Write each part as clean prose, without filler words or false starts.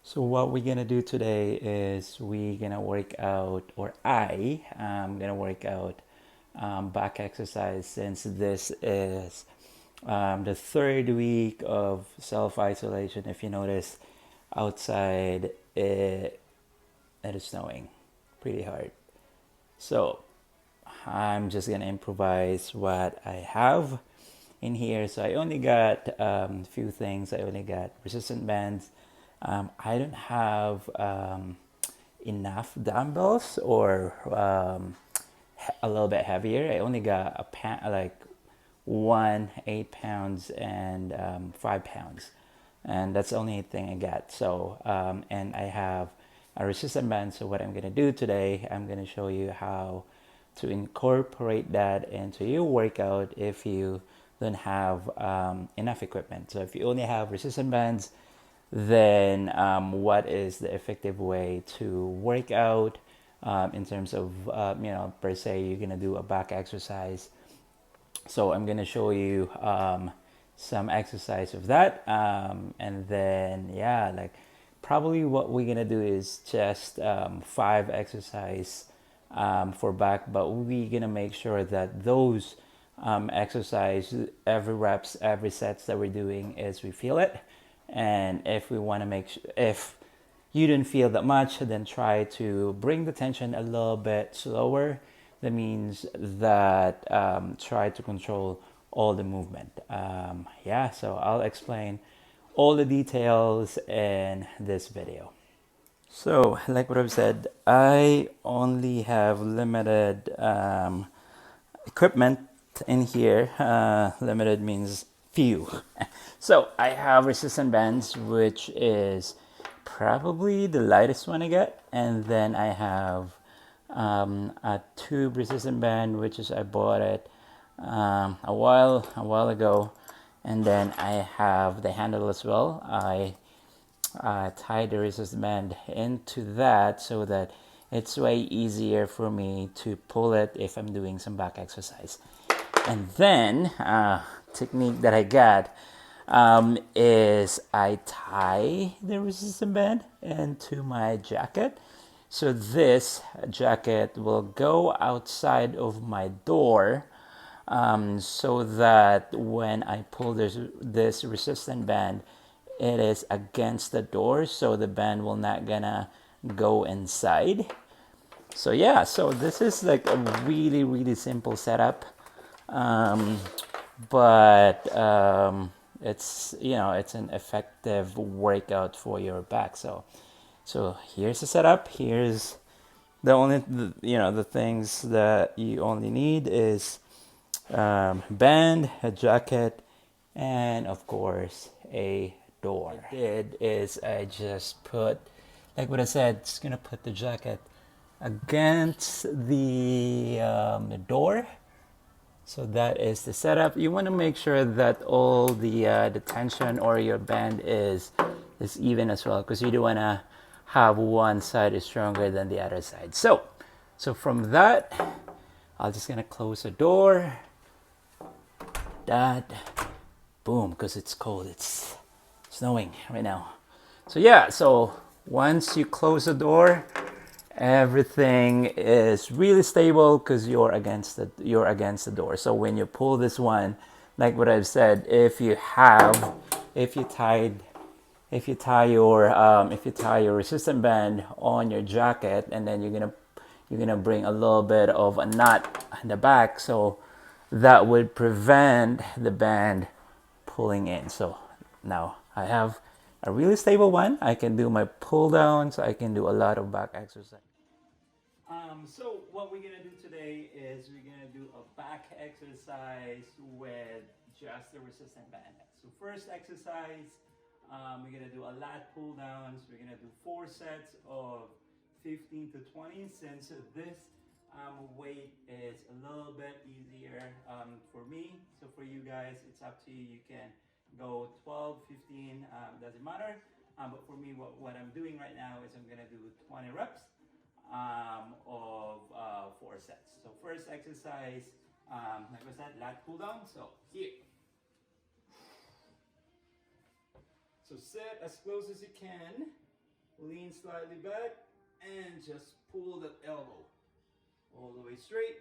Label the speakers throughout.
Speaker 1: So what we're gonna do today is we're gonna work out, or I am gonna work out back exercise since this is the third week of self-isolation. If you notice, outside it is snowing pretty hard. So I'm just gonna improvise what I have in here. So I only got a few things. I only got resistant bands. I don't have enough dumbbells or a little bit heavier. I only got a like 8 pounds and 5 pounds, and that's the only thing I got. So and I have a resistant band. So what I'm gonna do today, I'm gonna show you how to incorporate that into your workout if you don't have enough equipment. So if you only have resistant bands, then what is the effective way to work out in terms of per se you're gonna do a back exercise. So I'm gonna show you some exercise of that, and then yeah, like probably what we're gonna do is just 5 exercise for back, but we're gonna make sure that those exercise, every reps, every sets that we're doing is we feel it. And if we want to if you didn't feel that much, then try to bring the tension a little bit slower. That means that try to control all the movement. Yeah, so I'll explain all the details in this video. So, like what I've said, I only have limited equipment in here. Limited means few. So I have resistant bands, which is probably the lightest one I get, and then I have a tube resistant band, which is I bought it a while ago, and then I have the handle as well. I tie the resistance band into that so that it's way easier for me to pull it if I'm doing some back exercise. And then technique that I got is I tie the resistance band into my jacket. So this jacket will go outside of my door, so that when I pull this resistant band, it is against the door, so the band will not gonna go inside. So yeah, so this is like a really simple setup, um, but it's an effective workout for your back. So here's the setup. Here's the things that you only need is band, a jacket, and of course a door. What I did is I just put, like what I said, just gonna put the jacket against the door. So that is the setup. You want to make sure that all the tension or your band is even as well, because you don't want to have one side is stronger than the other side. So from that, I'm just gonna close the door. That, boom, because it's cold. It's snowing right now. So yeah, so once you close the door, everything is really stable because you're against the door. So when you pull this one, like what I've said, if you tie your resistant band on your jacket, and then you're gonna bring a little bit of a knot in the back, so that would prevent the band pulling in. So now I have a really stable one. I can do my pull downs. I can do a lot of back exercise. So what we're gonna do today is we're gonna do a back exercise with just the resistant band. So first exercise, we're gonna do a lat pull downs. We're gonna do 4 sets of 15 to 20. Since this weight is a little bit easier for me, so for you guys, it's up to you. You can go 12, 15, doesn't matter. But for me, what I'm doing right now is I'm gonna do 20 reps of 4 sets. So first exercise, like I said, lat pull down. So here. So sit as close as you can. lean slightly back, and just pull that elbow all the way straight.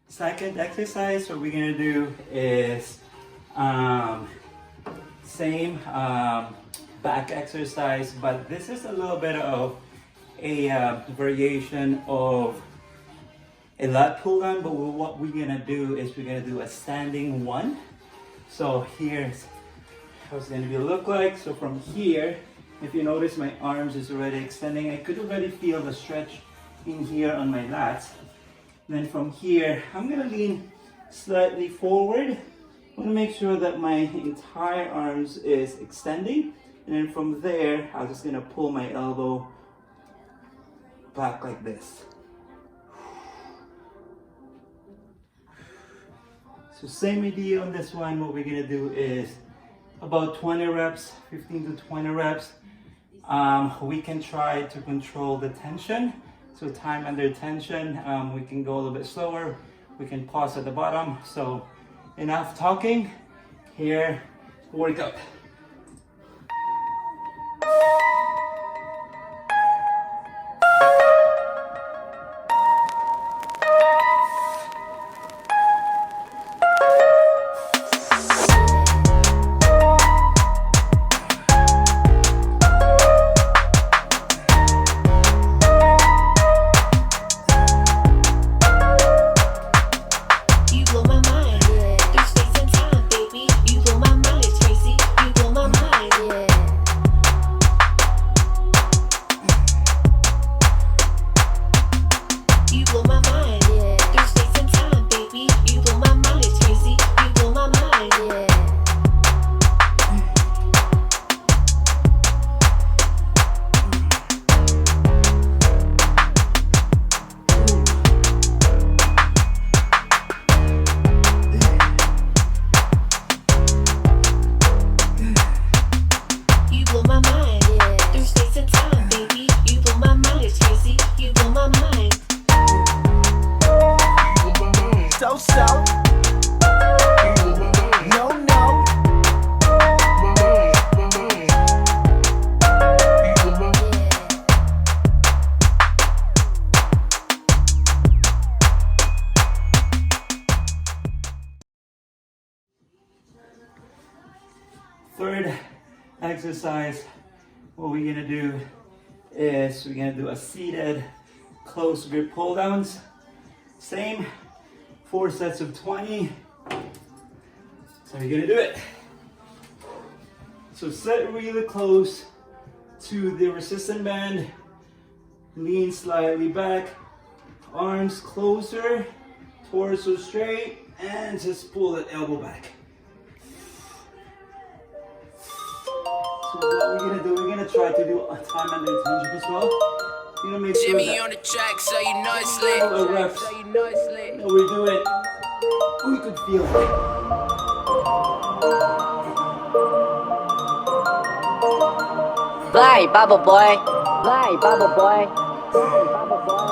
Speaker 1: Second exercise, what we're gonna do is same back exercise, but this is a little bit of a variation of a lat pull down. But what we're gonna do is we're gonna do a standing one. So here's how it's gonna look like. So from here, if you notice, my arms is already extending. I could already feel the stretch in here on my lats. Then from here, I'm gonna lean slightly forward. I wanna make sure that my entire arms is extending. And then from there, I'm just gonna pull my elbow back like this. So same idea on this one. What we're gonna do is about 20 reps, 15 to 20 reps. We can try to control the tension. So time under tension, we can go a little bit slower. We can pause at the bottom. So enough talking, here, workout. Third exercise, what we're gonna do is we're gonna do a seated close grip pull downs. Same, 4 sets of 20. So we're gonna do it. So sit really close to the resistance band, lean slightly back, arms closer, torso straight, and just pull that elbow back. So what we're gonna do, we're gonna try to do a time under tension as well. We're gonna make sure
Speaker 2: Jimmy
Speaker 1: that
Speaker 2: on the track, so you know it's lit.
Speaker 1: all the reps that we do it, we could feel it.
Speaker 3: Fly, bubble boy. Fly, bubble boy. Fly, bubble boy.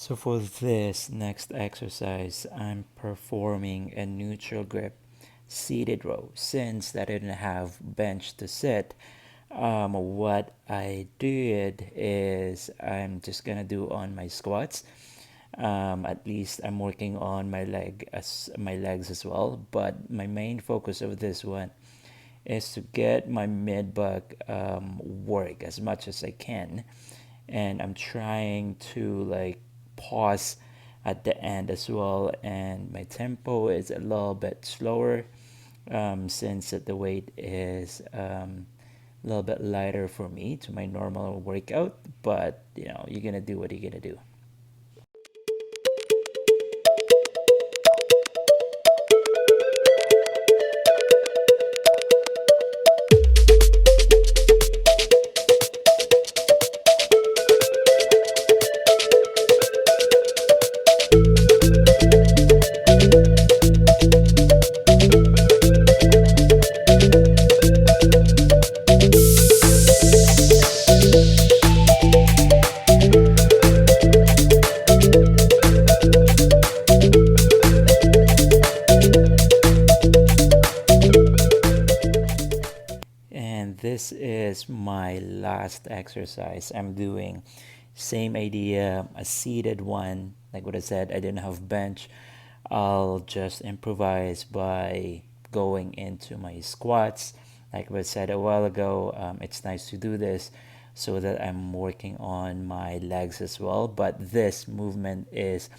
Speaker 1: So for this next exercise, I'm performing a neutral grip seated row. Since I didn't have bench to sit, what I did is I'm just gonna do on my squats. At least I'm working on my legs as well. But my main focus of this one is to get my mid back work as much as I can, and I'm trying to like pause at the end as well. And my tempo is a little bit slower since the weight is a little bit lighter for me to my normal workout. But you're gonna do what you're gonna do. And this is my last exercise. I'm doing same idea, a seated one. Like what I said, I didn't have bench. I'll just improvise by going into my squats. Like what I said a while ago, it's nice to do this so that I'm working on my legs as well. But this movement is,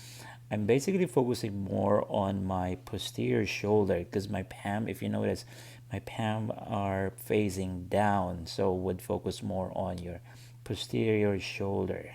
Speaker 1: I'm basically focusing more on my posterior shoulder because my PAM, if you notice, my PAM are facing down. So would focus more on your posterior shoulder.